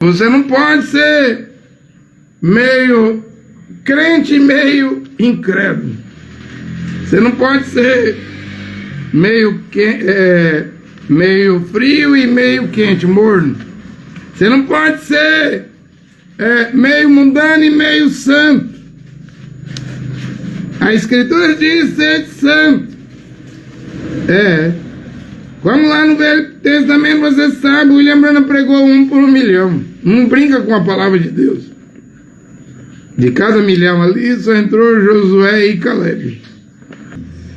Você não pode ser meio crente e meio incrédulo. Você não pode ser meio frio e meio quente, morno. Você não pode ser meio mundano e meio santo. A Escritura diz ser santo. Como lá no Velho Testamento você sabe, William Branham pregou 1 por 1 milhão. Não brinca com a palavra de Deus. De cada milhão ali só entrou Josué e Caleb.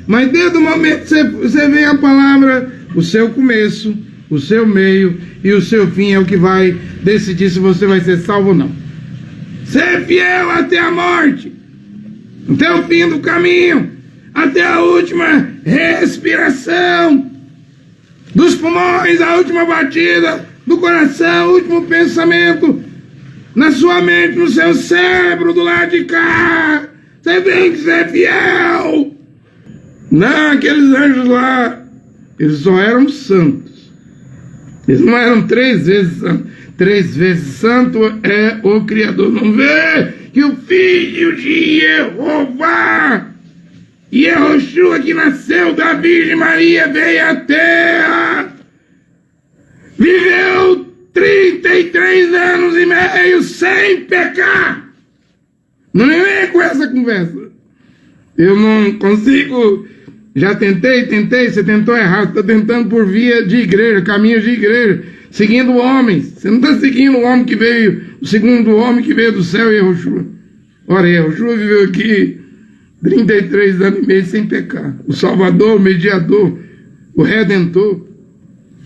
Mas desde o momento que você vê a palavra, o seu começo, o seu meio e o seu fim é o que vai decidir se você vai ser salvo ou não. Ser fiel até a morte, até o fim do caminho, até a última respiração dos pulmões, a última batida do coração, o último pensamento na sua mente, no seu cérebro, do lado de cá. Você tem que ser fiel. Não, aqueles anjos lá, eles só eram santos. Eles não eram 3 vezes santos. 3 vezes santo é o Criador. Não vê que o Filho de Jeová, Yehoshua, que nasceu da Virgem Maria, veio à terra, viveu 33 anos e meio sem pecar. Não me vem com essa conversa. Eu não consigo. Já tentei, você tentou errado. Está tentando por via de igreja, caminhos de igreja, seguindo homens. Você não está seguindo o homem que veio, o segundo homem que veio do céu, Yehoshua. Ora, Yehoshua viveu aqui 33 anos e meio sem pecar. O Salvador, o Mediador, o Redentor.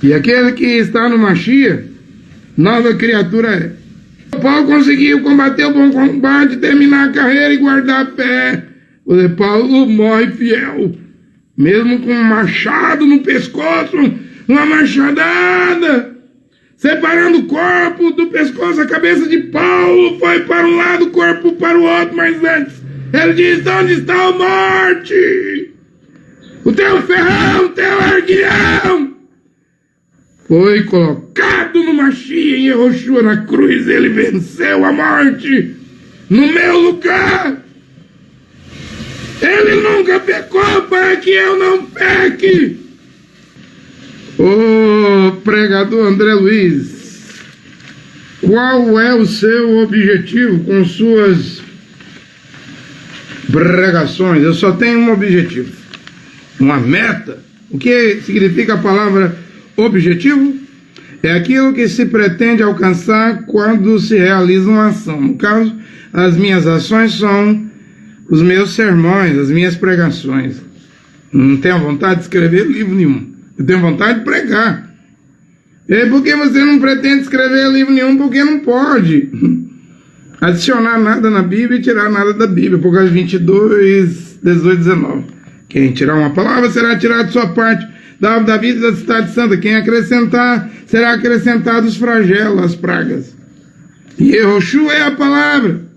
E aquele que está no Mashiach, nova criatura é. Paulo conseguiu combater o bom combate, terminar a carreira e guardar a fé. O Paulo morre fiel, mesmo com um machado no pescoço, uma machadada, separando o corpo do pescoço. A cabeça de Paulo foi para um lado, o corpo para o outro, mas antes ele diz: onde está a morte? O teu ferrão, o teu arguilhão foi colocado no Mashiach, em Yehoshua, na cruz. Ele venceu a morte no meu lugar. Ele nunca pecou para que eu não peque. Ô pregador André Luiz, qual é o seu objetivo com suas pregações? Eu só tenho um objetivo, uma meta. O que significa a palavra objetivo? É aquilo que se pretende alcançar quando se realiza uma ação. No caso, as minhas ações são os meus sermões, as minhas pregações. Não tenho vontade de escrever livro nenhum. Eu tenho vontade de pregar. E por que você não pretende escrever livro nenhum? Porque não pode adicionar nada na Bíblia e tirar nada da Bíblia. Apocalipse 22, 18, 19. Quem tirar uma palavra será tirado de sua parte da vida da cidade santa. Quem acrescentar, será acrescentado os flagelos, as pragas. E Yehoshua é a palavra.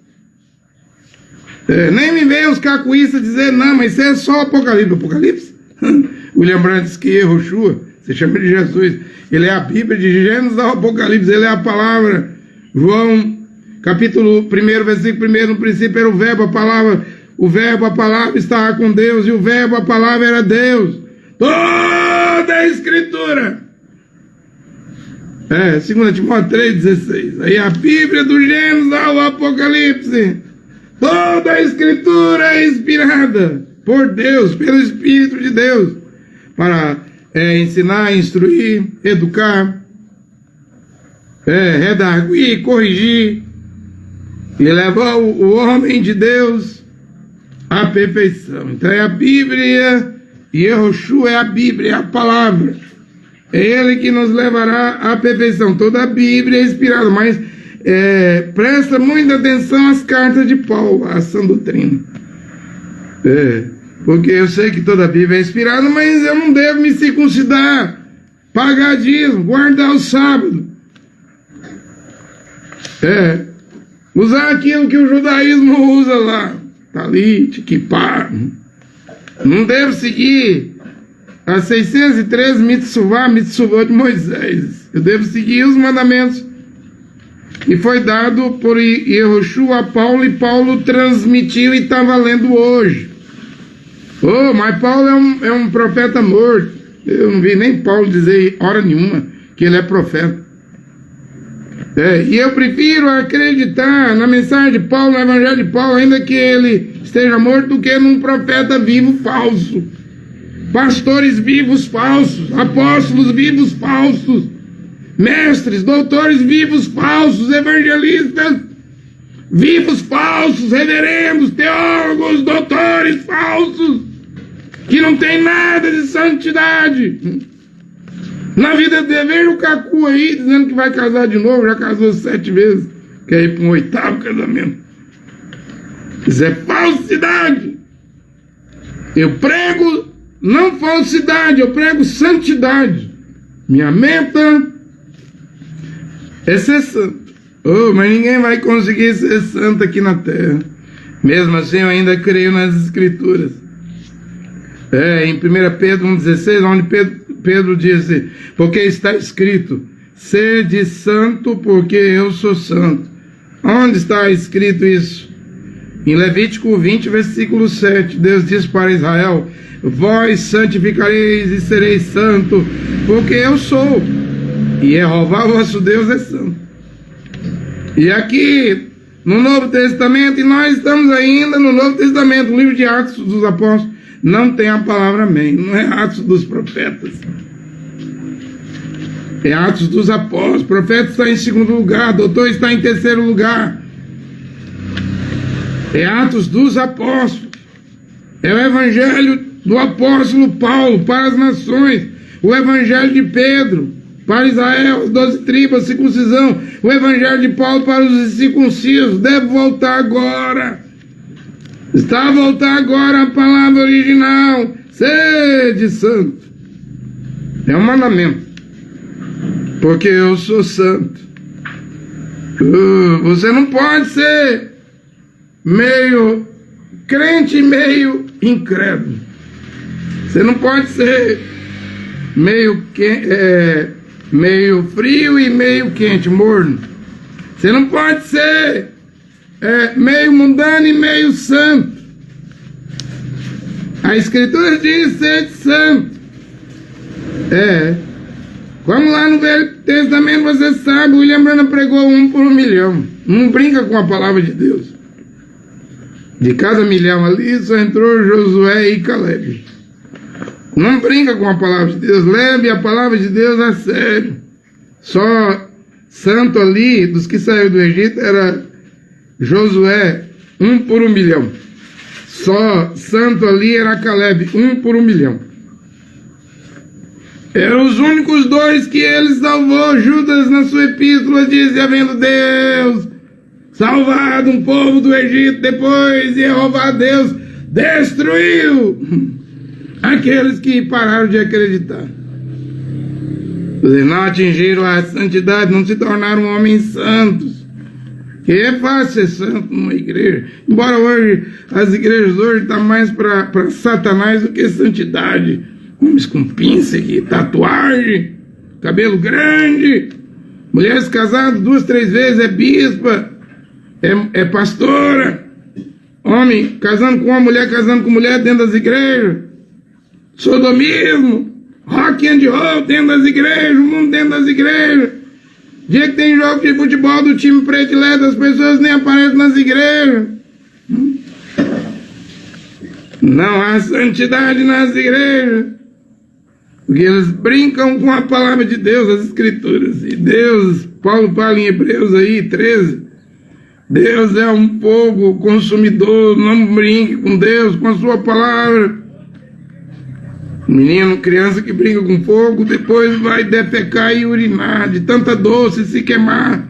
Nem me venham os cacuístas dizer: não, mas isso é só o Apocalipse. Apocalipse? William Branham diz que Yehoshua, você chama de Jesus, ele é a Bíblia de Gênesis ao Apocalipse, ele é a palavra. João, capítulo 1, versículo 1, no princípio era o verbo, a palavra estava com Deus, e o verbo, a palavra era Deus. Toda a Escritura. 2 Timóteo 3,16. Aí a Bíblia do Gênesis ao Apocalipse. Toda a Escritura é inspirada por Deus, pelo Espírito de Deus, para ensinar, instruir, educar, redarguir, corrigir e levar o homem de Deus à perfeição. Então é a Bíblia, e Yehoshua é a Bíblia, é a palavra. É ele que nos levará à perfeição. Toda a Bíblia é inspirada, mas presta muita atenção às cartas de Paulo, à sã doutrina. Porque eu sei que toda a Bíblia é inspirada, mas eu não devo me circuncidar, pagar dízimo, guardar o sábado, usar aquilo que o judaísmo usa lá, talit, kippah. Não devo seguir as 613 mitzvot de Moisés. Eu devo seguir os mandamentos E foi dado por Yehoshua a Paulo, e Paulo transmitiu e está valendo hoje. Oh, mas Paulo é um profeta morto. Eu não vi nem Paulo dizer hora nenhuma que ele é profeta. E eu prefiro acreditar na mensagem de Paulo, no evangelho de Paulo, ainda que ele esteja morto, do que num profeta vivo falso. Pastores vivos falsos, apóstolos vivos falsos, mestres, doutores vivos falsos, evangelistas vivos falsos, reverendos, teólogos, doutores falsos, que não tem nada de santidade. Na vida dele, veja o Cacu aí dizendo que vai casar de novo, já casou 7 vezes, quer ir para um 8º casamento. Isso é falsidade. Eu prego não falsidade, eu prego santidade. Minha meta é ser santo. Oh, mas ninguém vai conseguir ser santo aqui na terra. Mesmo assim, eu ainda creio nas Escrituras. Em 1 Pedro 1,16, onde Pedro disse: porque está escrito, sede santo, porque eu sou santo. Onde está escrito isso? Em Levítico 20, versículo 7, Deus diz para Israel: vós santificareis e sereis santo, porque eu sou, e Jeová vosso Deus é santo. E aqui no Novo Testamento, e nós estamos ainda no Novo Testamento, o livro de Atos dos Apóstolos, não tem a palavra amém, não é Atos dos Profetas, é Atos dos Apóstolos. O profeta está em 2º lugar, doutor está em 3º lugar. É Atos dos Apóstolos, é o evangelho do apóstolo Paulo para as nações, o evangelho de Pedro para Israel, as 12 tribos, a circuncisão, o evangelho de Paulo para os incircuncisos. Deve voltar agora. Está a voltar agora a palavra original, sede santo. É um mandamento, porque eu sou santo. Você não pode ser meio crente e meio incrédulo. Você não pode ser meio frio e meio quente, morno. Você não pode ser meio mundano e meio santo. A Escritura diz: sede santo. Como lá no Velho Testamento, você sabe, William Branham pregou 1 por 1 milhão. Não brinca com a palavra de Deus. De cada milhão ali só entrou Josué e Caleb. Não brinca com a palavra de Deus. Leve a palavra de Deus a sério. Só santo ali, dos que saíram do Egito, era Josué, 1 por 1 milhão. Só santo ali era Caleb, 1 por 1 milhão. Eram os únicos 2 que ele salvou. Judas, na sua epístola, diz: havendo Deus salvado um povo do Egito, depois Jeová Deus destruiu aqueles que pararam de acreditar. Eles não atingiram a santidade, não se tornaram homens santos. Que é fácil ser santo numa igreja. Embora hoje, as igrejas hoje estão mais para Satanás do que santidade. Homens com pinça aqui, tatuagem, cabelo grande, mulheres casadas 2, 3 vezes, é bispa, é pastora, homem casando com uma mulher, casando com mulher dentro das igrejas, sodomismo, rock and roll dentro das igrejas, o mundo dentro das igrejas. Dia que tem jogo de futebol do time predileto, as pessoas nem aparecem nas igrejas. Não há santidade nas igrejas, porque eles brincam com a palavra de Deus, as Escrituras. E Deus, Paulo fala em Hebreus aí, 13, Deus é um fogo consumidor, não brinque com Deus, com a sua palavra. Menino, criança que brinca com fogo, depois vai defecar e urinar, de tanta dor se queimar.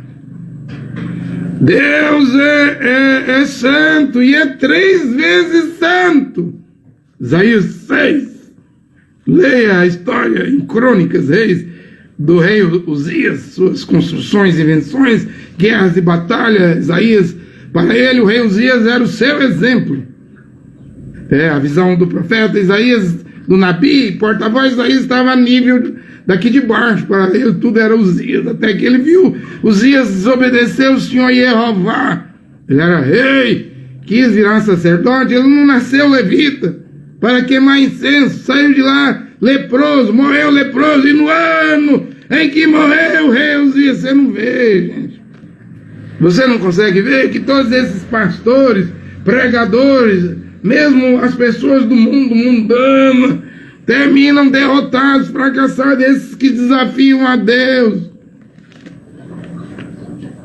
Deus é santo, e é 3 vezes santo. Isaías 6. Leia a história em Crônicas, Reis, do rei Uzias, suas construções, invenções, guerras e batalhas. Isaías, para ele, o rei Uzias era o seu exemplo. A visão do profeta Isaías, do Nabi, porta-voz. Isaías estava a nível daqui de baixo, para ele tudo era Uzias, até que ele viu Uzias desobedecer o Senhor Jeová. Ele era rei, quis virar sacerdote, ele não nasceu levita para queimar incenso, saiu de lá leproso, morreu leproso, e no ano em que morreu o rei Uzias, você não vê, gente. Você não consegue ver que todos esses pastores, pregadores, mesmo as pessoas do mundo mundano, terminam derrotados, fracassados, esses que desafiam a Deus.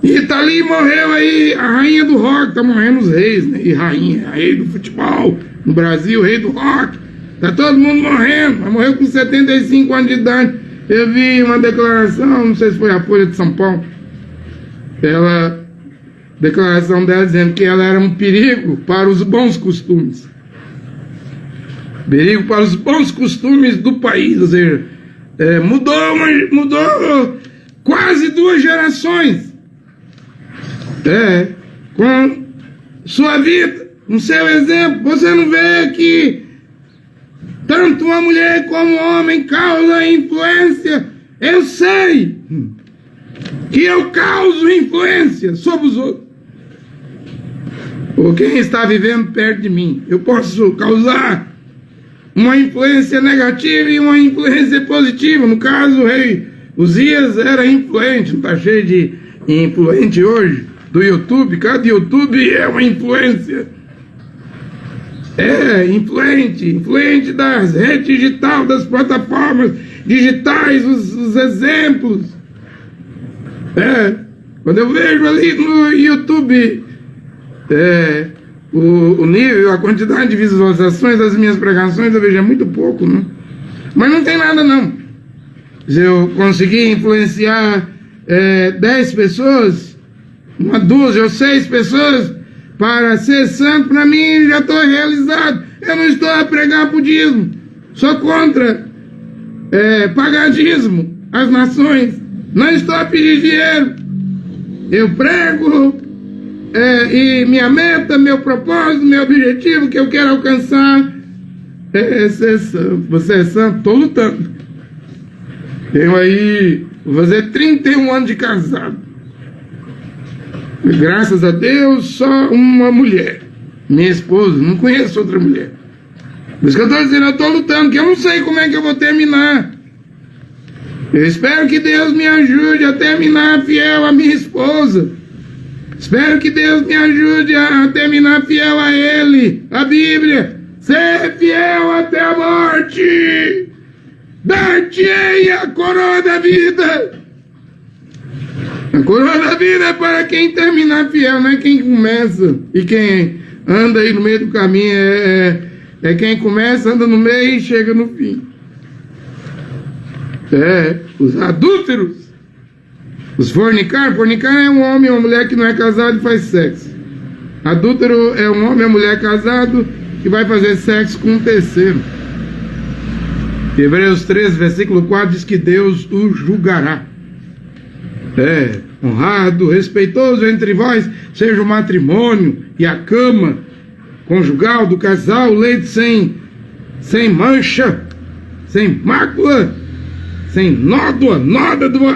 E tá ali, morreu aí a rainha do rock, tá morrendo os reis, né? E rainha, rei do futebol no Brasil, rei do rock. Tá todo mundo morrendo, mas morreu com 75 anos de idade. Eu vi uma declaração, não sei se foi a Folha de São Paulo, declaração dela dizendo que ela era um perigo para os bons costumes. Perigo para os bons costumes do país, ou seja, mudou quase 2 gerações. Com sua vida, com seu exemplo, você não vê que tanto uma mulher como um homem causa influência. Eu sei que eu causo influência sobre os outros. Ou quem está vivendo perto de mim. Eu posso causar uma influência negativa e uma influência positiva. No caso, o rei Uzias era influente. Não está cheio de influente hoje do YouTube? Cada YouTube é uma influência. Influente das redes digitais, das plataformas digitais, os exemplos. Quando eu vejo ali no YouTube o nível, a quantidade de visualizações das minhas pregações, eu vejo é muito pouco, né? Mas não tem nada não. Se eu conseguir influenciar 10 pessoas, 1, 2 ou 6 pessoas para ser santo, para mim já estou realizado. Eu não estou a pregar por dízimo, sou contra pagar dízimo às nações, não estou a pedir dinheiro. Eu prego e minha meta, meu propósito, meu objetivo que eu quero alcançar é ser santo. Você é santo? Estou lutando. Tenho aí, vou fazer 31 anos de casado. Graças a Deus, só uma mulher, minha esposa, não conheço outra mulher. Por isso que eu estou dizendo, eu estou lutando, que eu não sei como é que eu vou terminar. Eu espero que Deus me ajude a terminar fiel a minha esposa. Espero que Deus me ajude a terminar fiel a Ele, a Bíblia. Ser fiel até a morte. Dar-te-ei a coroa da vida. A coroa da vida é para quem terminar fiel, não é quem começa. E quem anda aí no meio do caminho é quem começa, anda no meio e chega no fim. Os adúlteros, os fornicar é um homem ou uma mulher que não é casado e faz sexo. Adúltero é um homem ou mulher casado que vai fazer sexo com um terceiro. Hebreus 13, versículo 4 diz que Deus o julgará. Honrado, respeitoso entre vós seja o matrimônio e a cama conjugal do casal, o leito sem mancha, sem mácula, sem nódoa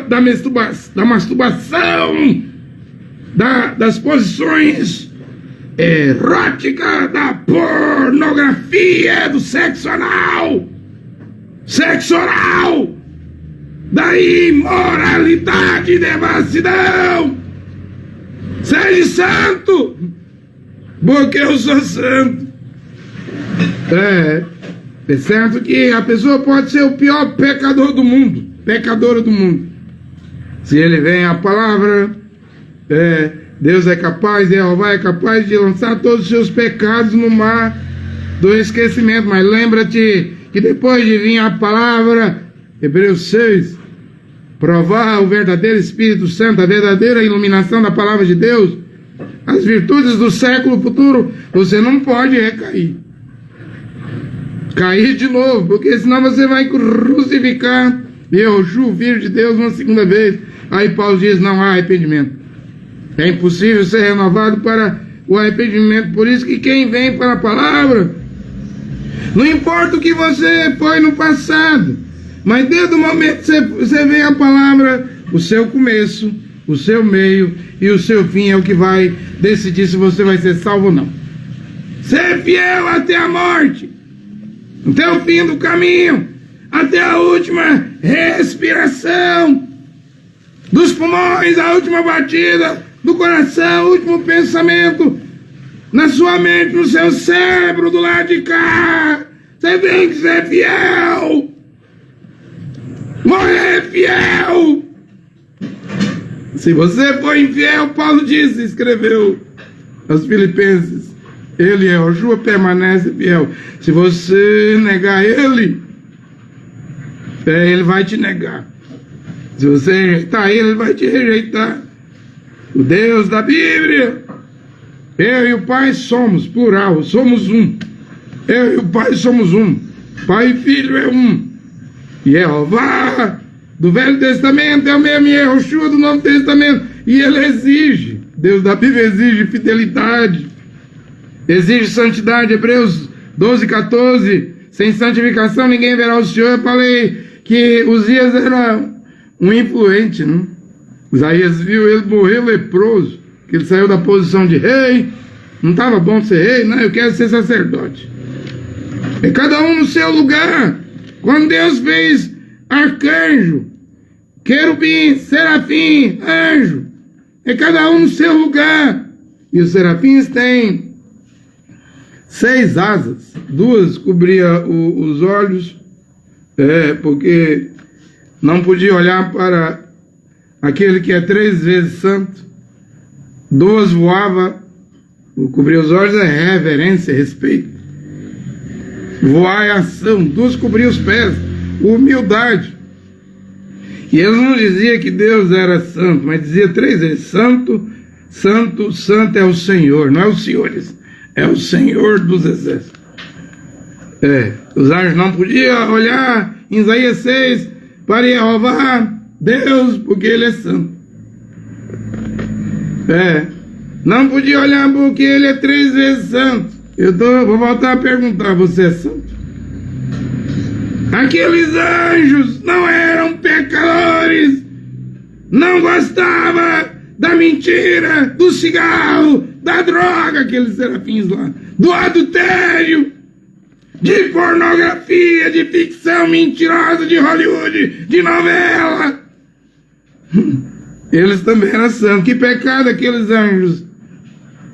da masturbação, das posições eróticas, da pornografia, do sexo oral, da imoralidade e devassidão. Seja santo, porque eu sou santo. É certo que a pessoa pode ser o pior pecadora do mundo. Se ele vem à palavra, Deus é capaz, Jeová é capaz de lançar todos os seus pecados no mar do esquecimento. Mas lembra-te que depois de vir a palavra, Hebreus 6, provar o verdadeiro Espírito Santo, a verdadeira iluminação da palavra de Deus, as virtudes do século futuro, você não pode cair de novo, porque senão você vai crucificar Yehoshua, filho de Deus, uma segunda vez. Aí Paulo diz, não há arrependimento. É impossível ser renovado para o arrependimento. Por isso que quem vem para a palavra, não importa o que você foi no passado, Mas desde o momento que você vê a palavra, o seu começo, o seu meio e o seu fim é o que vai decidir se você vai ser salvo ou não. Ser fiel até a morte, até o fim do caminho, até a última respiração dos pulmões, a última batida do coração, o último pensamento na sua mente, no seu cérebro, do lado de cá. Você tem que ser fiel. Morrer fiel. Se você for infiel, Paulo disse, escreveu aos Filipenses, ele, Yehoshua, permanece fiel. Se você negar ele, ele vai te negar. Se você rejeitar ele vai te rejeitar. O Deus da Bíblia, eu e o Pai somos, plural, somos um. Eu e o Pai somos um. Pai e Filho é um. Jeová do Velho Testamento é o mesmo Yehoshua do Novo Testamento. E ele exige, Deus da Bíblia exige fidelidade, exige santidade. Hebreus 12, 14. Sem santificação ninguém verá o Senhor. Eu falei que Uzias era um influente, não? Isaías viu ele morrer leproso, que ele saiu da posição de rei. Não estava bom ser rei, não, eu quero ser sacerdote. É cada um no seu lugar. Quando Deus fez arcanjo, querubim, serafim, anjo, é cada um no seu lugar. E os serafins têm 6 asas, 2 cobria os olhos, porque não podia olhar para aquele que é 3 vezes santo. 2 voava, cobrir os olhos é reverência, respeito. Voar é ação. 2 cobrir os pés, humildade. E eles não diziam que Deus era santo, mas dizia 3 vezes: santo, santo, santo é o Senhor. Não é os senhores, é o Senhor dos exércitos. Os anjos não podiam olhar em Isaías 6 para Jeová, Deus, porque ele é santo. Não podia olhar porque ele é 3 vezes santo. Vou voltar a perguntar: você é santo? Aqueles anjos não eram pecadores, não gostavam da mentira, do cigarro, da droga, aqueles serafins lá, do adultério, de pornografia, de ficção mentirosa de Hollywood, de novela. Eles também eram santos. Que pecado aqueles anjos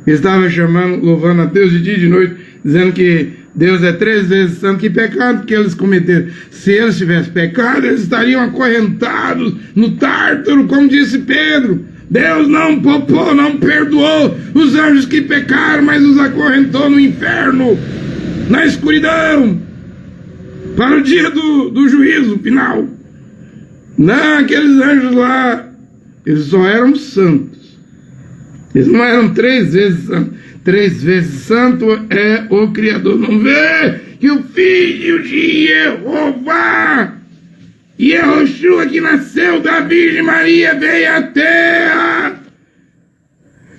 estavam chamando, louvando a Deus de dia e de noite, dizendo que Deus é 3 vezes santo. Que pecado que eles cometeram. Se eles tivessem pecado, eles estariam acorrentados no Tártaro, como disse Pedro. Deus não poupou, não perdoou os anjos que pecaram, mas os acorrentou no inferno, na escuridão, para o dia do juízo final. Não, aqueles anjos lá, eles só eram santos. Eles não eram 3 vezes santos. 3 vezes santo é o Criador. Não vê que o Filho de Jeová, Yehoshua, que nasceu da Virgem Maria, veio à terra,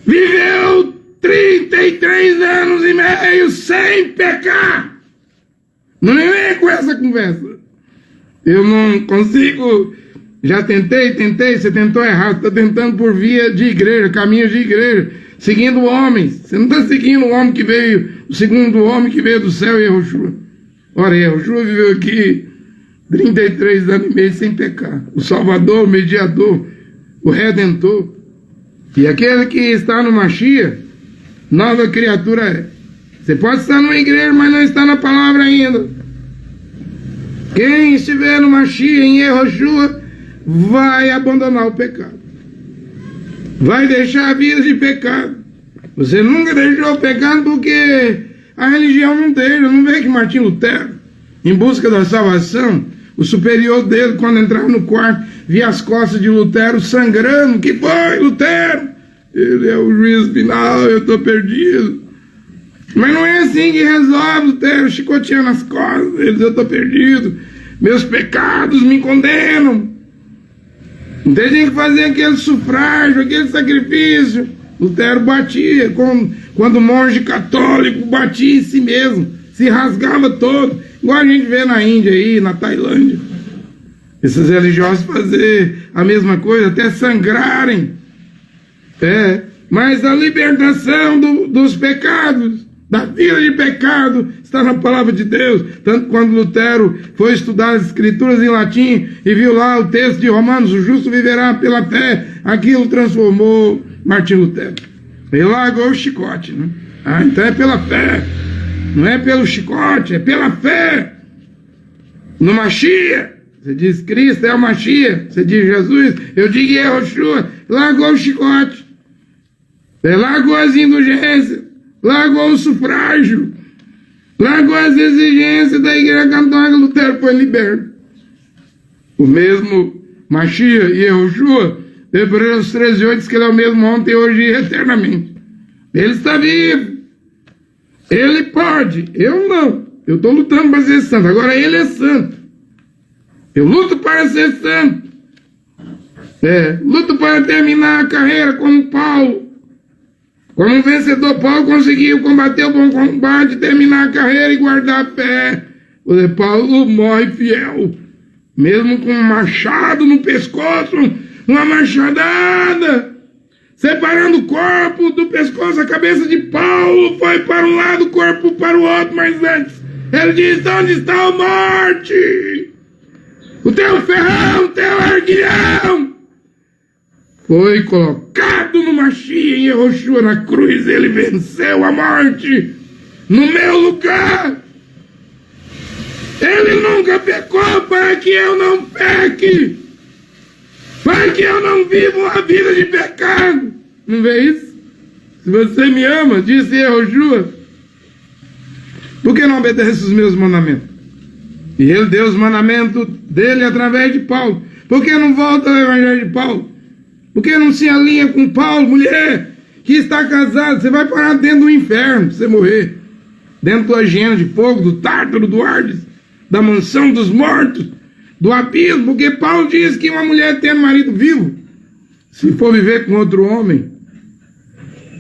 viveu 33 anos e meio sem pecar. Não me vem com essa conversa. Eu não consigo. Já tentei, você tentou errado. Está tentando por via de igreja, caminhos de igreja, seguindo homens. Você não está seguindo o homem que veio, o segundo homem que veio do céu, Yehoshua. Ora, Yehoshua viveu aqui 33 anos e meio sem pecar. O Salvador, o mediador, o Redentor. E aquele que está no Mashiach, nova criatura é. Você pode estar numa igreja, mas não está na palavra ainda. Quem estiver no Mashiach, em Yehoshua, vai abandonar o pecado. Vai deixar a vida de pecado. Você nunca deixou o pecado porque a religião não deixa. Não vê que Martim Lutero, em busca da salvação, o superior dele, quando entrava no quarto, via as costas de Lutero sangrando. Que foi, Lutero? Ele é o juiz final, eu estou perdido. Mas não é assim que resolve, Lutero, chicoteando as costas. Ele diz: eu estou perdido, meus pecados me condenam. Então tinha que fazer aquele sufrágio, aquele sacrifício. Lutero batia, quando o monge católico batia em si mesmo, se rasgava todo, igual a gente vê na Índia aí, na Tailândia. Esses religiosos fazer a mesma coisa, até sangrarem. Mas a libertação dos pecados, da vida de pecado, está na palavra de Deus. Tanto quando Lutero foi estudar as escrituras em latim e viu lá o texto de Romanos, o justo viverá pela fé, aquilo transformou Martinho Lutero. Ele largou o chicote, né? Então é pela fé, não é pelo chicote, é pela fé. No Mashiach, você diz Cristo é o Mashiach, você diz Jesus, eu digo Yehoshua, largou o chicote, largou as indulgências, largou o sufrágio, largou as exigências da Igreja Católica. Lutero foi liberto. O mesmo Mashiach e Yehoshua, Hebreus 13:8 diz que ele é o mesmo ontem, hoje e eternamente. Ele está vivo. Ele pode, eu não. Eu estou lutando para ser santo. Agora ele é santo. Eu luto para ser santo. Luto para terminar a carreira como Paulo. Como um vencedor, Paulo conseguiu combater o bom combate, terminar a carreira e guardar a fé. Paulo morre fiel. Mesmo com um machado no pescoço, uma machadada, separando o corpo do pescoço. A cabeça de Paulo foi para um lado, o corpo para o outro, mas antes ele diz: onde está a morte? O teu ferrão, o teu arguilhão foi colocado no Mashiach, em Yehoshua, na cruz. Ele venceu a morte no meu lugar. Ele nunca pecou para que eu não peque, para que eu não viva uma vida de pecado. Não vê isso? Se você me ama, disse Yehoshua, por que não obedece os meus mandamentos? E ele deu os mandamentos dele através de Paulo. Por que não volta ao evangelho de Paulo? Por que não se alinha com Paulo? Mulher que está casada, você vai parar dentro do inferno, você morrer. Dentro da hiena de fogo, do Tártaro, do Hades, da mansão dos mortos, do abismo. Porque Paulo diz que uma mulher tendo marido vivo, se for viver com outro homem,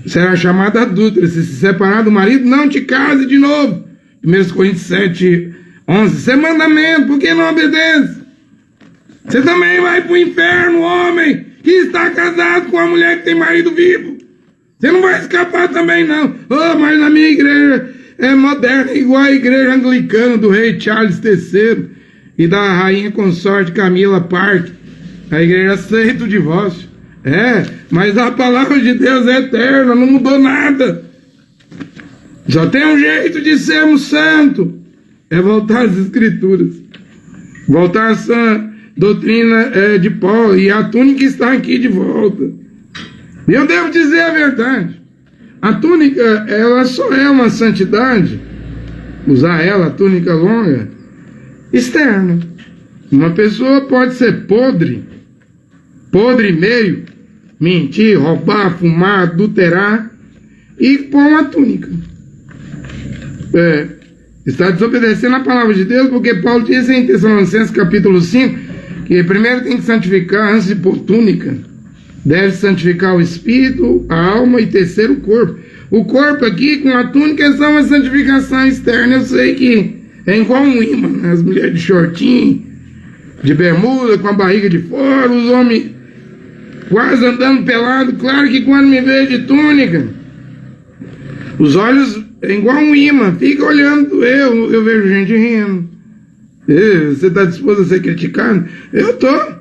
será chamada adúltera. Se separar do marido, não te case de novo. 1 Coríntios 7:11. Isso é mandamento, por que não obedece? Você também vai para o inferno, homem que está casado com uma mulher que tem marido vivo. Você não vai escapar também, não. Mas na minha igreja é moderna, igual a igreja anglicana do rei Charles III e da rainha consorte Camila Park. A igreja aceita o divórcio. Mas a palavra de Deus é eterna, não mudou nada. Só tem um jeito de sermos santos, é voltar às escrituras, voltar à doutrina de Paulo, e a túnica está aqui de volta. E eu devo dizer a verdade, a túnica, ela só é uma santidade, usar ela, a túnica longa, externa. Uma pessoa pode ser podre e meio, mentir, roubar, fumar, adulterar, e pôr uma túnica. Está desobedecendo a palavra de Deus, porque Paulo diz em Tessalonicenses capítulo 5, que primeiro tem que santificar antes de pôr túnica. Deve santificar o espírito, a alma e terceiro o corpo. O corpo aqui com a túnica é só uma santificação externa. Eu sei que é igual um imã, né? As mulheres de shortinho, de bermuda, com a barriga de fora, os homens quase andando pelado. Claro que quando me vê de túnica, os olhos é igual um imã, fica olhando. Eu vejo gente rindo. Você está disposto a ser criticado? Eu estou.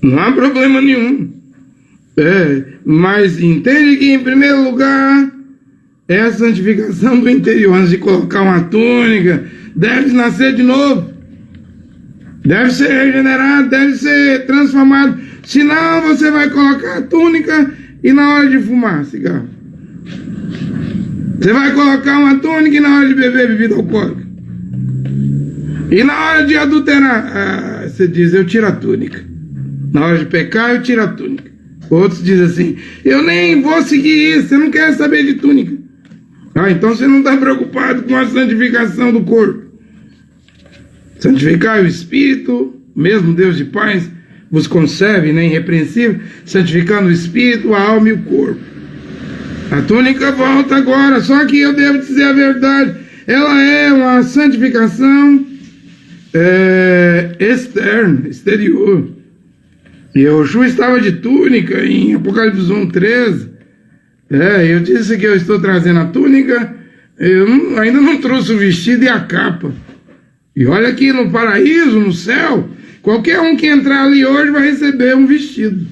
Não há problema nenhum. Mas entende que, em primeiro lugar, é a santificação do interior. Antes de colocar uma túnica, deve nascer de novo. Deve ser regenerado, deve ser transformado. Senão, você vai colocar a túnica e na hora de fumar cigarro. Você vai colocar uma túnica e na hora de beber bebida alcoólica. E na hora de adulterar, você diz: eu tiro a túnica. Na hora de pecar, eu tiro a túnica. Outros dizem assim: eu nem vou seguir isso, você não quer saber de túnica. Então você não está preocupado com a santificação do corpo. Santificar o espírito, mesmo Deus de paz vos conserve, né, irrepreensível, santificando o espírito, a alma e o corpo. A túnica volta agora, só que eu devo dizer a verdade, ela é uma santificação externo, exterior. E Yoshua estava de túnica em Apocalipse 1:13. Eu disse que eu estou trazendo a túnica, ainda não trouxe o vestido e a capa. E olha aqui no paraíso, no céu, qualquer um que entrar ali hoje vai receber um vestido.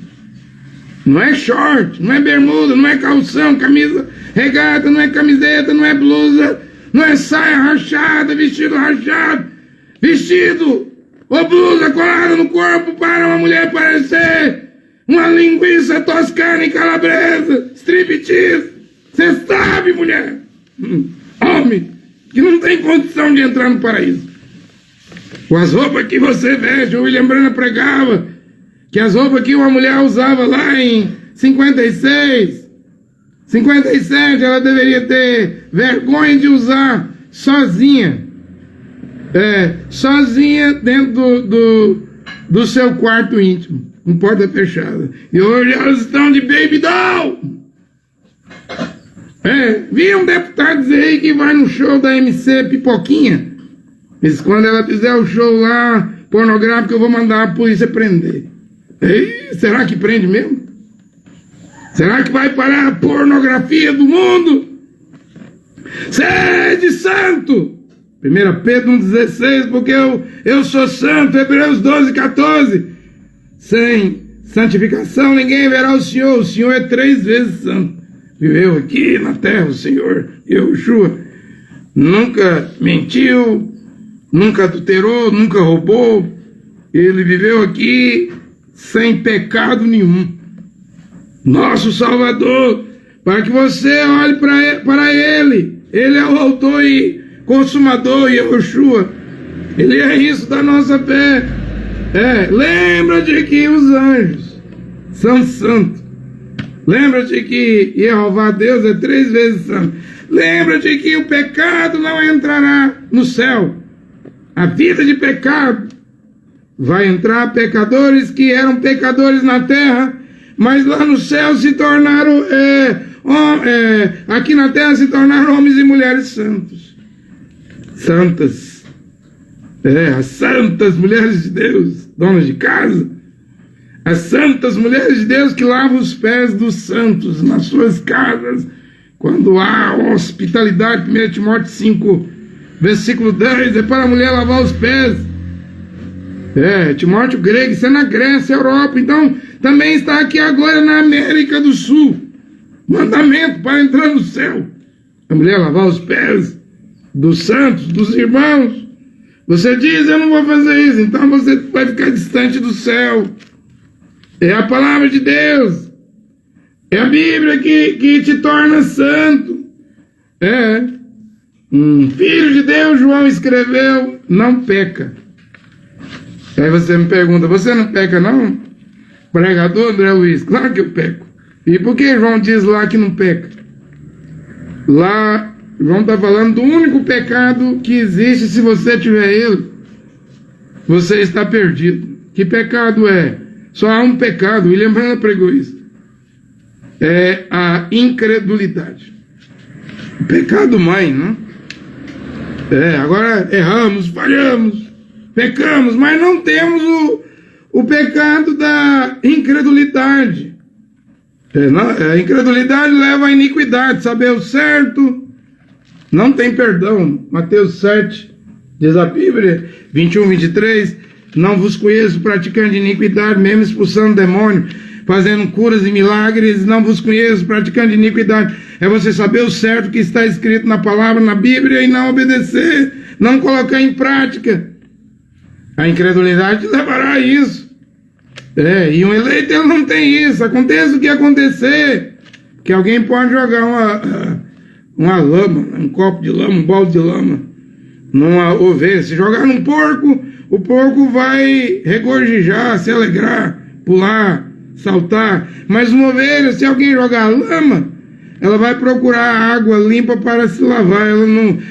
Não é short, não é bermuda, não é calção, camisa regata, não é camiseta, não é blusa, não é saia rachada, vestido rachado. Vestido ou blusa colada no corpo para uma mulher parecer uma linguiça toscana e calabresa, striptease. Você sabe, mulher, homem, que não tem condição de entrar no paraíso. Com as roupas que você veste, o William Branham pregava que as roupas que uma mulher usava lá em 56, 57, ela deveria ter vergonha de usar sozinha. Sozinha dentro do seu quarto íntimo, com porta fechada. E hoje elas estão de baby doll. Vi um deputado dizer aí que vai no show da MC Pipoquinha. Mas quando ela fizer o show lá, pornográfico, eu vou mandar a polícia prender. Será que prende mesmo? Será que vai parar a pornografia do mundo? Sede santo! 1 Pedro 1,16, porque eu sou santo. Hebreus 12,14. Sem santificação ninguém verá o Senhor. O Senhor é 3 vezes santo. Viveu aqui na terra o Senhor, Yoshua. Nunca mentiu, nunca adulterou, nunca roubou. Ele viveu aqui sem pecado nenhum. Nosso Salvador, para que você olhe para Ele. Ele é o autor e consumador, Yoshua. Ele é isso da nossa fé. Lembra de que os anjos são santos. Lembra de que Jeová Deus é 3 vezes santo. Lembra de que o pecado não entrará no céu. A vida de pecado vai entrar pecadores que eram pecadores na terra, mas lá no céu se tornaram, aqui na terra se tornaram homens e mulheres santos. Santas. As santas mulheres de Deus, donas de casa. As santas mulheres de Deus que lavam os pés dos santos nas suas casas, quando há hospitalidade. 1 Timóteo 5, versículo 10, é para a mulher lavar os pés. Timóteo grego, isso é na Grécia, Europa, então também está aqui agora na América do Sul. Mandamento para entrar no céu. A mulher lavar os pés dos santos, dos irmãos. Você diz, eu não vou fazer isso, então você vai ficar distante do céu. É a palavra de Deus. É a Bíblia que te torna santo. Filho de Deus, João escreveu, não peca. Aí você me pergunta, você não peca não? Pregador André Luiz, claro que eu peco. E por que João diz lá que não peca? Lá, João está falando do único pecado que existe. Se você tiver ele, você está perdido. Que pecado é? Só há um pecado, William Branham pregou isso. É a incredulidade. Pecado mãe, não? Agora erramos, falhamos, pecamos, mas não temos o pecado da incredulidade. A incredulidade leva à iniquidade. Saber o certo não tem perdão. Mateus 7, diz a Bíblia, 21, 23, não vos conheço praticando de iniquidade, mesmo expulsando demônio, fazendo curas e milagres, não vos conheço praticando de iniquidade. É você saber o certo que está escrito na palavra, na Bíblia, e não obedecer, não colocar em prática. A incredulidade levará a isso. E um eleito ele não tem isso. Aconteça o que acontecer, que alguém pode jogar uma lama, um copo de lama, um balde de lama numa ovelha. Se jogar num porco, o porco vai regorgijar, se alegrar, pular, saltar. Mas uma ovelha, se alguém jogar lama, ela vai procurar água limpa para se lavar.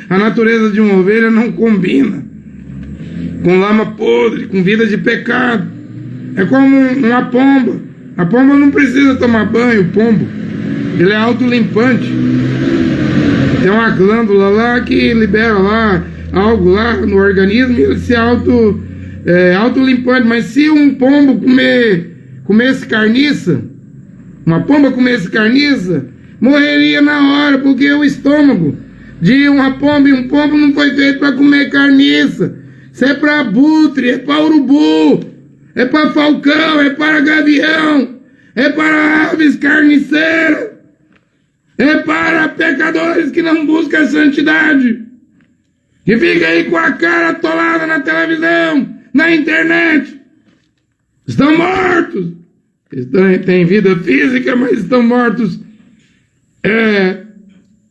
A natureza de uma ovelha não combina com lama podre, com vida de pecado. É como uma pomba. A pomba não precisa tomar banho, o pombo. Ele é autolimpante. Tem uma glândula lá que libera lá algo lá no organismo e ele se autolimpante. Mas se um pombo comesse carniça, uma pomba comesse carniça, morreria na hora, porque o estômago de uma pomba e um pombo não foi feito para comer carniça. Isso é para abutre, é para urubu, é para falcão, é para gavião, é para aves carniceiras, é para pecadores que não buscam a santidade, que fica aí com a cara atolada na televisão, na internet. Estão mortos. Têm vida física, mas estão mortos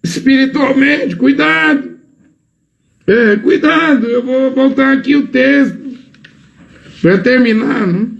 espiritualmente. Cuidado. Cuidado. Eu vou voltar aqui o texto para terminar, não?